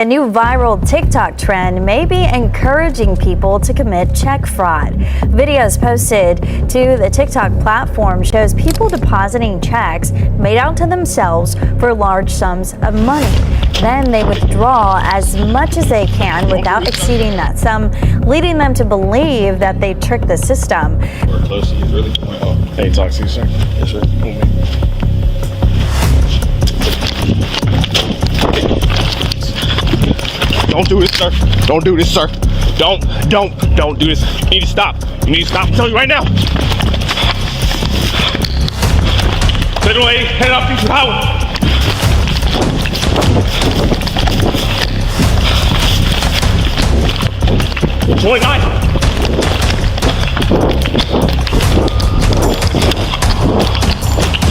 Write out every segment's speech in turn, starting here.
A new viral TikTok trend may be encouraging people to commit check fraud. Videos posted to the TikTok platform shows people depositing checks made out to themselves for large sums of money. Then they withdraw as much as they can without exceeding that sum, leading them to believe that they tricked the system. We're close to you, really. Hey, talk to you, sir. Yes, sir. Don't do this, sir. Don't do this, sir. Don't do this. You need to stop. You need to stop. I'm telling you right now. Little lady, head off Future Highway. Point 9.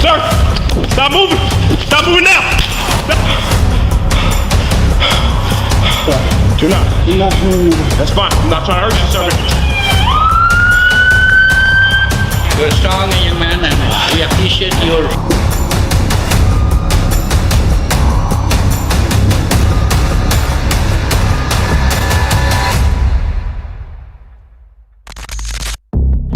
Sir, stop moving. Stop moving now. Stop. Do not move. That's fine. I'm not trying to hurt you, sir. You're a strong young man, and we appreciate your.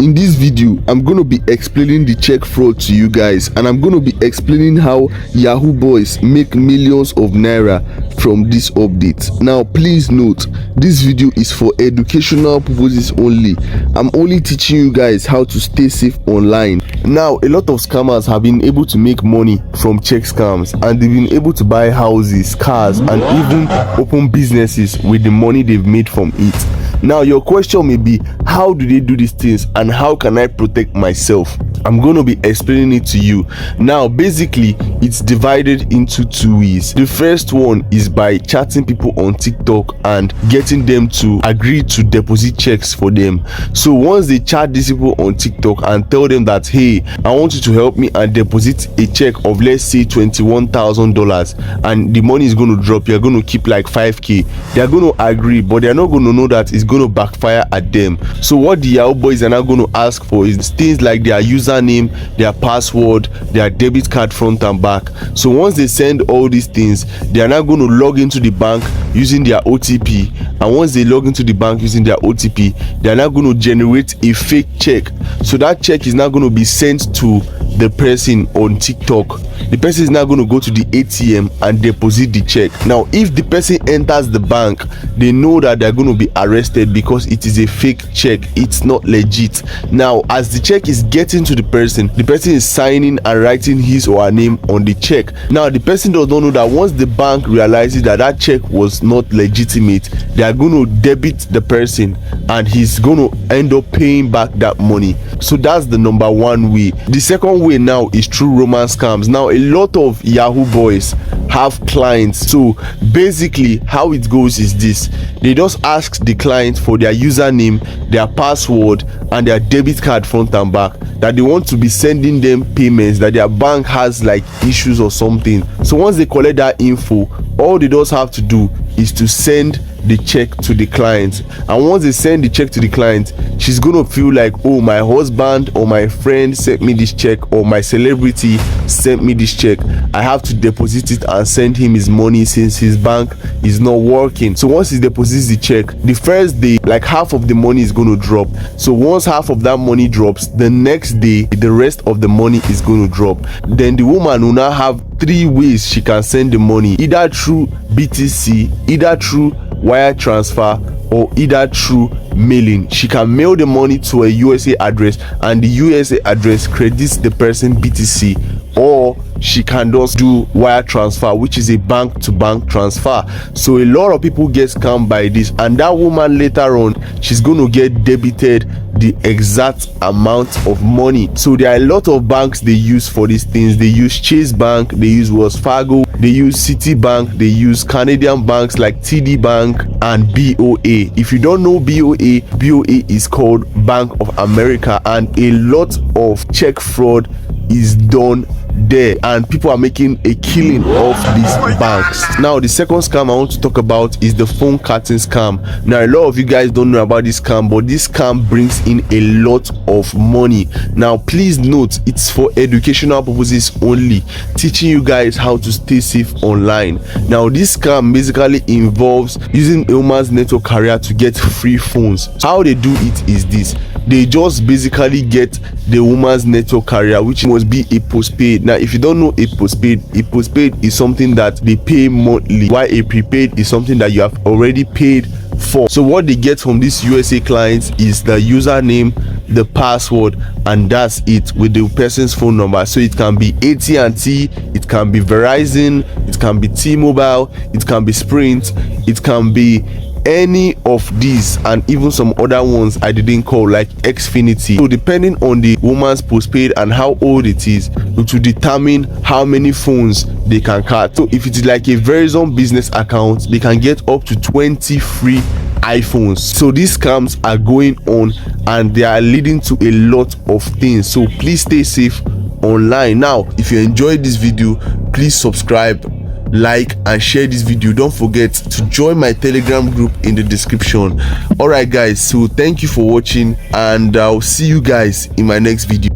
In this video, I'm going to be explaining the check fraud to you guys, and I'm going to be explaining how Yahoo boys make millions of naira from this update. Now please note, this video is for educational purposes only. I'm only teaching you guys how to stay safe online. Now a lot of scammers have been able to make money from check scams, and they've been able to buy houses, cars, and even open businesses with the money they've made from it. Now your question may be, how do they do these things and how can I protect myself? I'm going to be explaining it to you. Now basically it's divided into two ways. The first one is by chatting people on TikTok and getting them to agree to deposit checks for them. So once they chat these people on TikTok and tell them that, hey, I want you to help me and deposit a check of, let's say, $21,000, and the money is going to drop, you're going to keep like 5k, they're going to agree, but they're not going to know that it's going to backfire at them. So what the Yahoo boys are now going to ask for is things like their username, their password, their debit card front and back. So once they send all these things, they are now going to log into the bank using their OTP, and once they log into the bank using their OTP, they are now going to generate a fake check. So that check is now going to be sent to the person on TikTok. The person is now going to go to the ATM and deposit the check. Now if the person enters the bank, they know that they're going to be arrested because it is a fake check, it's not legit. Now as the check is getting to the person is signing and writing his or her name on the check. Now the person does not know that once the bank realizes that that check was not legitimate, they are going to debit the person and he's going to end up paying back that money. So that's the number one way. The second way now is through romance scams. Now a lot of Yahoo boys have clients. So basically how it goes is this: they just ask the client for their username, their password, and their debit card front and back, that they want to be sending them payments, that their bank has like issues or something. So once they collect that info, all they just have to do is to send the check to the client. And once they send the check to the client, she's gonna feel like, oh, my husband or my friend sent me this check, or my celebrity sent me this check, I have to deposit it and send him his money since his bank is not working. So once he deposits the check, the first day, like half of the money is going to drop. So once half of that money drops, the next day the rest of the money is going to drop. Then the woman will now have 3 ways she can send the money: either through BTC, either through wire transfer, or either through mailing. She can mail the money to a USA address and the USA address credits the person BTC, or she can just do wire transfer, which is a bank to bank transfer. So a lot of people get scammed by this, and that woman later on, she's going to get debited the exact amount of money. So there are a lot of banks they use for these things. They use Chase Bank, they use Wells Fargo, they use Citibank, they use Canadian banks like TD Bank and BOA. If you don't know BOA, BOA is called Bank of America, and a lot of check fraud is done there, and people are making a killing off these banks. Now the second scam I want to talk about is the phone cutting scam. Now a lot of you guys don't know about this scam, but this scam brings in a lot of money. Now please note, it's for educational purposes only, teaching you guys how to stay safe online. Now this scam basically involves using a woman's network carrier to get free phones. How they do it is this: they just basically get the woman's network carrier, which must be a postpaid. Now if you don't know a postpaid is something that they pay monthly, while a prepaid is something that you have already paid for. So what they get from these USA clients is the username, the password, and that's it, with the person's phone number. So it can be AT&T, it can be Verizon, it can be T-Mobile, it can be Sprint, it can be any of these, and even some other ones I didn't call, like Xfinity. So depending on the woman's postpaid and how old it is, it will determine how many phones they can cut. So if it is like a Verizon business account, they can get up to 20 free iPhones. So these scams are going on and they are leading to a lot of things. So please stay safe online. Now if you enjoyed this video, please subscribe, like, and share this video. Don't forget to join my Telegram group in the description. All right guys, so thank you for watching, and I'll see you guys in my next video.